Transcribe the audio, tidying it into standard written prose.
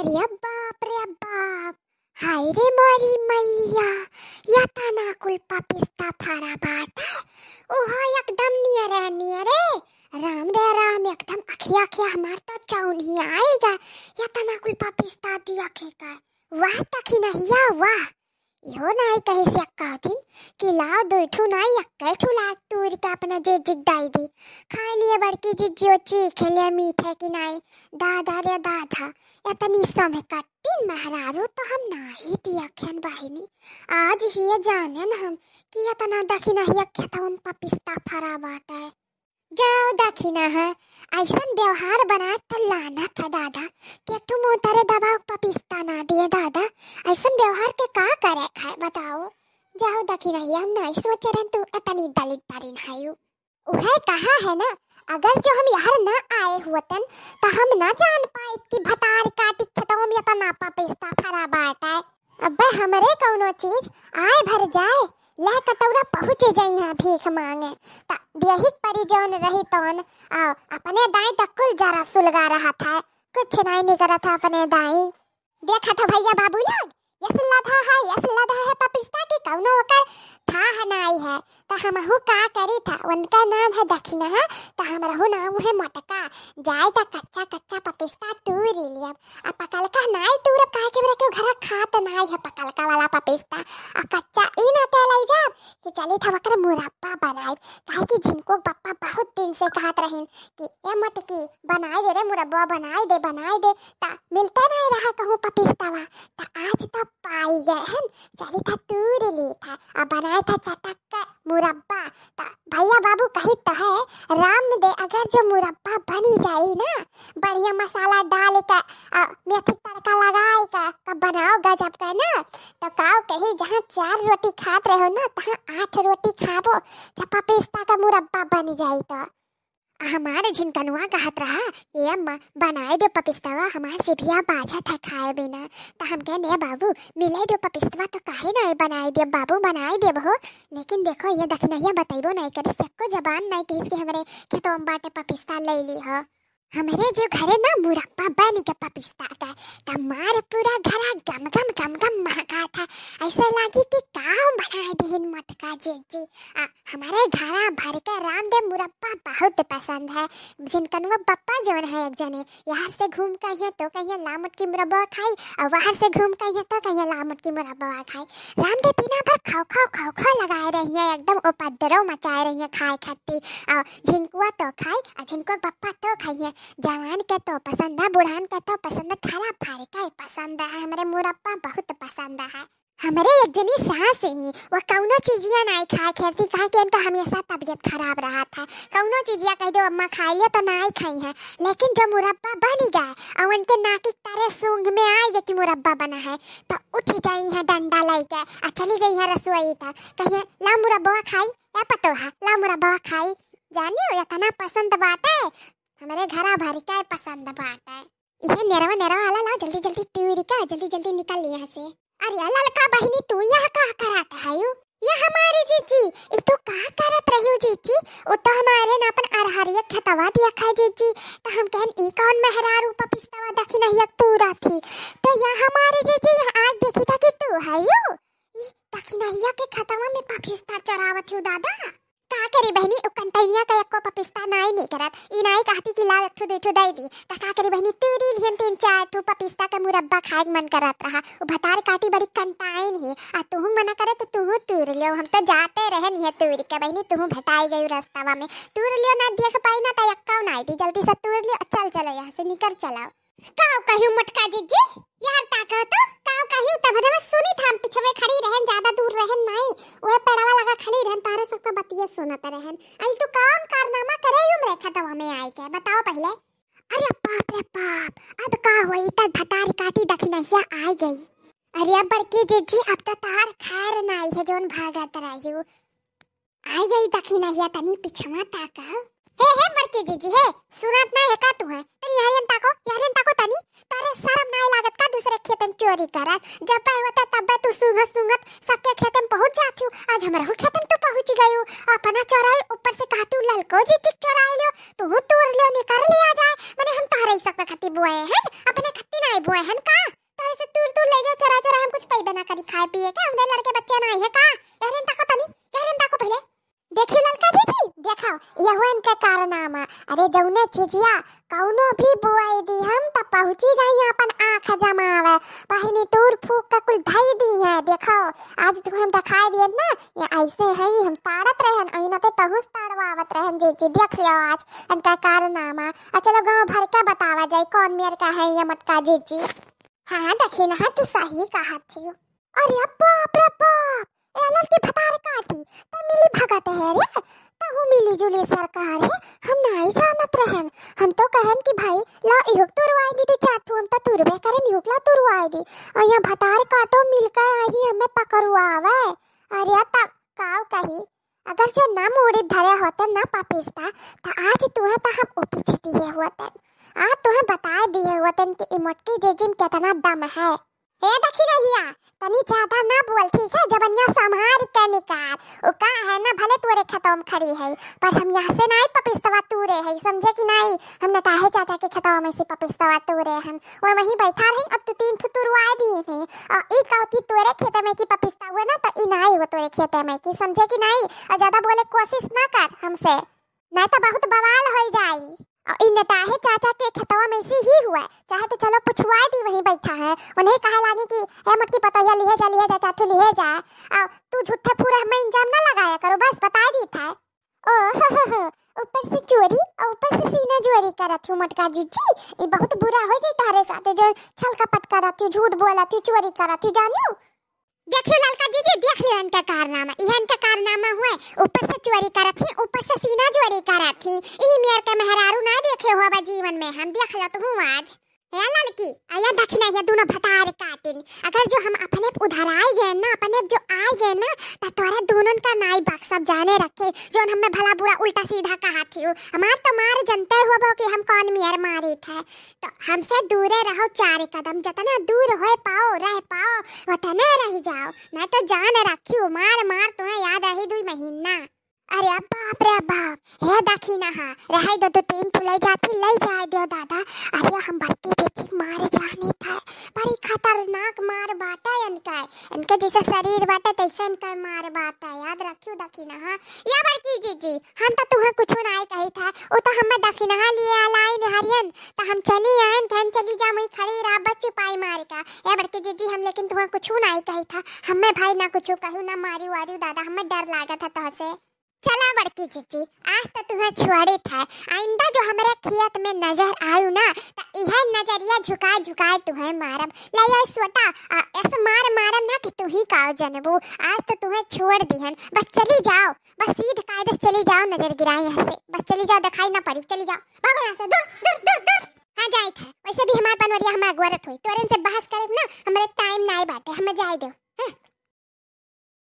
अरे बाप रे बाप, हाय रे मोरी मैया, या तना कुल पापिस्ता फारा बाटा, ओहा एकदम नियरे राम रे राम, एकदम अखिया अखिया हमार तो चौनी आएगा, या तना कुल पापिस्ता दिया खेका, वाह तखी नहीं या वाह, यो नाई कहीं से अक्का दिन कि लाओ दो ठू नाई अक्का ठू लाग तूर का अपना जे जिगदाई दी खा लिए बड़की जिज्जियो चीख ले मीठे की नाई दादा रे दादा इतनी समय कट्टिन महरारू तो हम नाही दिया खेन बहिनी आज ही जाने न हम कि इतना दखी नहीं अक्का था हम पपिस्ता फरा बाटा है जाओ दखी ना है ऐसा व्यवहार बना तो लाना था दादा कि तुम उतारे दबाव पपिस्ता ना दिए दादा ऐसा व्यवहार के का करे खाए बताओ जाओ दखी नहीं हम नहीं सोच रहे तू इतनी दलित तारीन हायु उहे कहा है ना अगर जो हम यहाँ न आए होतन तो हम न जान पाए कि भतार काटी खेतों में इतना पपिस्ता फरा बाटा है अबे हमारे कौनो चीज आए भर जाए लह कटौरा पहुँचे जाई यहाँ भीख मांगे ता देही परी जौन रही तौन अपने दाई तक कुल जरा सुलगा रहा था कुछ नहीं करा था अपने दाई देखा था भैया बाबू लोग यस लधा है पपिस्ता की कौनो ओकर था हनाई है तो हमहु का करी था उनका नाम है दखिना है तो हमरहु नाम है मटका जाए तो कच्चा कच्चा पपिस्ता तूर लिया अब पकल का नाई तूर काहे के बरे के घर खात नाई है पकल का वाला पपिस्ता और कच्चा इन ते लई जा कि चली था वकर मुरब्बा बनाए काहे कि जिनको पप्पा बहुत दिन से कहत रहिन कि ए मत की बनाए दे रे मुरब्बा बनाए दे ता मिलता नहीं रहा कहूं पपिस्तावा ता आज तो पाई गए हैं चली था तूर ली था और बनाया था चटक का मुरब्बा ता भैया बाबू कही तो है राम दे अगर जो मुरब्बा बनी जाए ना बढ़िया मसाला डाल का मेथी तड़का लगाए का बनाओ गजब का ना तो काओ कही जहाँ 4 रोटी खात रहे हो ना तहाँ 8 रोटी खाबो जब पपिस्ता का मुरब्बा बन जाए तो हमारे झिनकनुआ कहत रहा ये अम्मा बनाए दो पपिस्तावा हमारे से भी बाजा था खाए बिना तो हम कहने बाबू मिले दो पपिस्तावा तो काहे नहीं बनाए दे बाबू बनाए दे बहो लेकिन देखो ये दखनैया बताइबो नहीं करे सबको जबान नहीं कही कि हमारे खेतों बाटे पपिस्ता ले ली हो हमारे जो घरे ना मुरब्बा बन के पपिस्ता का तमार पूरा घरा गम गम महका था ऐसा लगी कि काओ बनाए दीन मटका जी हमारे घरा भर के रामदेव मुरब्बा बहुत पसंद है जिनकनुआ पप्पा जोन है एक जने यहाँ से घूम कर है तो कहीं लामट की मुरब्बा खाई और वहाँ से घूम कर है तो कहीं लामट की मुरब्बा खाई रामदेव बिना भर खाओ लगाए रही है एकदम उपद्रव मचाए रही है खाए खाती और झिनकुआ तो खाई और झिनकुआ पप्पा तो खाइए जवान के तो पसंद है बुढ़ान के तो पसंद है खरा फारे का पसंद है हमारे मुरब्बा बहुत पसंद है हमारे एक जनी सास ही वो कौनो चीजिया नहीं खाए खेती खाए कि उनका हमेशा तबीयत खराब रहा था कौनो चीजिया कह दो अम्मा खाई लियो तो नहीं खाई है लेकिन जो मुरब्बा बन गया और उनके नाक की तरह सूंघ में आएगा कि मुरब्बा बना है तो उठ जाई है डंडा लेके और चली गई है रसोई तक कहिए ला मुरब्बा खाई या पतो है ला मुरब्बा खाई जानियो इतना पसंद बात है हमारे घरा भर का पसंद बात है ये नेरवा आला ला जल्दी तूरी का जल्दी निकल यहाँ से अरे ललका बहिनी तू यहाँ का करत है ये हमारी जीजी ये तो का करत रही हो जीजी वो तो हमारे ना अपन अरहरिया खतवा दिया खाए जीजी तो हम कहन ई कौन मेहरारू पपिस्तावा दखी नहीं तू थी तो ये हमारी जीजी यहाँ आज देखी था कि तू है यू दखी नहीं के खतवा में पपिस्ता चरावत हूँ दादा का करी बहनी उ कंटैनिया का एको पपिस्ता नहीं करत ई नहीं कहती कि लाव एक ठो दे दी त का करी बहनी तूरी लिहन 3-4 ठो पपिस्ता का मुरब्बा खाए मन करत रहा उ भतार काटी बड़ी कंटाइन है आ तू मना करे तो तू तूर लियो हम तो जाते रहन है तूरी के बहनी तू भेटाई गई रास्तावा में तूर लियो ना देख पाई ना त यक्का नहीं दी जल्दी से तूर लियो चलो यहाँ से निकल चलाओ काओ कहियो मटका जीजी यार ताका तो काओ कहियो तब हम सुनी था पीछे खड़ी रहन ज्यादा दूर रहन नहीं ओए पेड़वा लगा खड़ी रहन तारे सबका बतिया सुनत रहन आई तो काम कारनामा करे यूं रे खतवा में आई के बताओ पहले अरे बाप रे बाप अब का होई त भतार काटी दखी नहीं आई गई अरे अब बड़की जीजी अब तो तार खैर नहीं है जोन भागत रहियो आई गई दखी नहीं तनी पिछवा ताका हे बड़की जीजी हे सुनत ना है का तू है तनी यारन ताको तनी तारे शर्म नहीं लागत का दूसरे खेतन चोरी करत जब होता तब तू सुंगत सबके खेतन पहुंच जाती आज हमारा खेतन तो पहुंच गयो अपना चोराई ऊपर से कहतू ललको जी टिक चोराई लियो तू तोड़ लियो निकर लिया जाए माने हम तारे सब खती बुए हैं अपने खती नहीं बुए हैं का तारे से तू ले जाओ चोरा चोरा हम कुछ पई बना करी खाए पिए के हमरे लड़के बच्चे नहीं है का यारन तको तनी यारन तको पहले देखियो ललका दीदी देखो यह इनका कारनामा अरे जौने चिजिया कौनो भी बुआई दी हम त पहुंची जाई अपन आंख जमावे पहिनी तूर फूक का कुल धई दी है देखो आज तू हम दिखाई दिए ना ये ऐसे है हम ताड़त रहन अइना ते तहुस ताड़वावत रहन जी देख लियो आज इनका कारनामा चलो गांव भर का बतावा जाए कौन मेर का है ये मटका जी हां देखी ना तू सही कहा थी अरे बाप रे बाप ए लड़की भतार काटी त मिली भगत है रे तहु मिली जुली सरकार है हम नहीं जानत रहन हम तो कहन कि भाई ला इहुक तुरवाई दी तो चाटू हम त तुरबे करन इहुक ला तुरवाई दी और यहाँ भतार काटो मिलकर ही हमें पकड़वावे अरे तब काव कही अगर जो ना मोड़ी धरे होते ना पापिस्ता तो आज तुम्हें तो हम ऊपीछे दिए होते आज तुम्हें बता दिए होते कि इमोटकी जेजिम कितना दम है ए देखी नहीं आ तनी ज्यादा ना बोल ठीक है जबनिया संभाल के निकाल ओ का है ना भले तोरे खतम खड़ी है पर हम यहाँ से नहीं पपिस्तवा तूरे है समझे कि नहीं हम नटाहे चाचा के खतवा में से पपिस्तवा तूरे हम और वहीं बैठा रहे अब तो 3 तुरवाए दिए थे और ई कहती तोरे खेते में की पपिस्ता हुए ना तो ई नहीं हो तोरे खेते में की समझे कि नहीं और ज्यादा बोले कोशिश ना कर हमसे नहीं तो बहुत बवाल हो जाई इन नटाहे चाचा के खतवा में से ही हुआ चाहे तो चलो पुछवाए दी वहीं बैठा है उन्हें कहा लागे कि ए मटकी पतैया लिए जा चाटू लिए जा आ तू झूठे पूरा हमें इंजाम ना लगाया करो बस बता दी था ओ ऊपर से चोरी और ऊपर से सीना चोरी करत हूं मटका जीजी ये बहुत बुरा हो जाई तारे साथ जो छल कपट करत हूं झूठ बोलत हूं चोरी करत हूं जानियो देखियो ललका दीदी देख लियो इनका कारनामा यह इनका कारनामा हुआ ऊपर से चोरी करत थी ऊपर से सीना चोरी करत थी ई मेर के मेहरारू ना देखे होबा जीवन में हम देख लो तो हूं आज है ललकी आया देखना ये दोनों भतार काटिन अगर जो हम अपने उधर आए गए ना अपने जो आए गए ना तो तोरा दोनों का नाई बाक सब जाने रखे जो हमें भला बुरा उल्टा सीधा कहा थी हमार तो मार जनते हो कि हम कौन मेर मारे थे तो हमसे दूरे रहो 4 कदम जितना दूर हो पाओ रह पाओ उतने रह जाओ नहीं तो जान रखियो मार मार तुम्हें याद रही 2 महीना अरे बाप रे बाप हे देखी ना हां रहे दो 3 फुले जाती ले जाए दो दादा अरे हम बड़की चीची मार जाने था बड़ी खतरनाक मार बाटा इनका जैसा शरीर बाटा तैसा इनका मार बाटा याद रखियो देखी ना हां या बड़की चीची हम तो तुम्हें कुछ नहीं कही था वो तो हमें देखी ना लिए लाई निहरियन तो हम चली आन कहन चली जा मैं खड़ी रहा बच्ची पाई मार का ए बड़की चीची हम लेकिन तुम्हें कुछ नहीं कही था हमें भाई ना कुछ कहू ना मारी वारी दादा हमें डर लागा था तोसे चला बड़की चीची आज तो तुम्हें छोड़े था आइंदा जो हमारे खेत में नजर आयु ना तो यह नजरिया झुकाए तुम्हें मारब ले छोटा ऐसे मारम ना कि तू ही काओ जनबू आज तो तुम्हें छोड़ दिहन बस चली जाओ बस सीध कायदे चली जाओ नजर गिराए यहाँ से बस चली जाओ दिखाई ना पड़ी चली जाओ भागो यहाँ से दूर हाँ जाए था वैसे भी हमारे पनवरिया हमें अगवरत हुई तोरन से बहस करे ना हमारे टाइम नहीं बाटे हमें जाए दो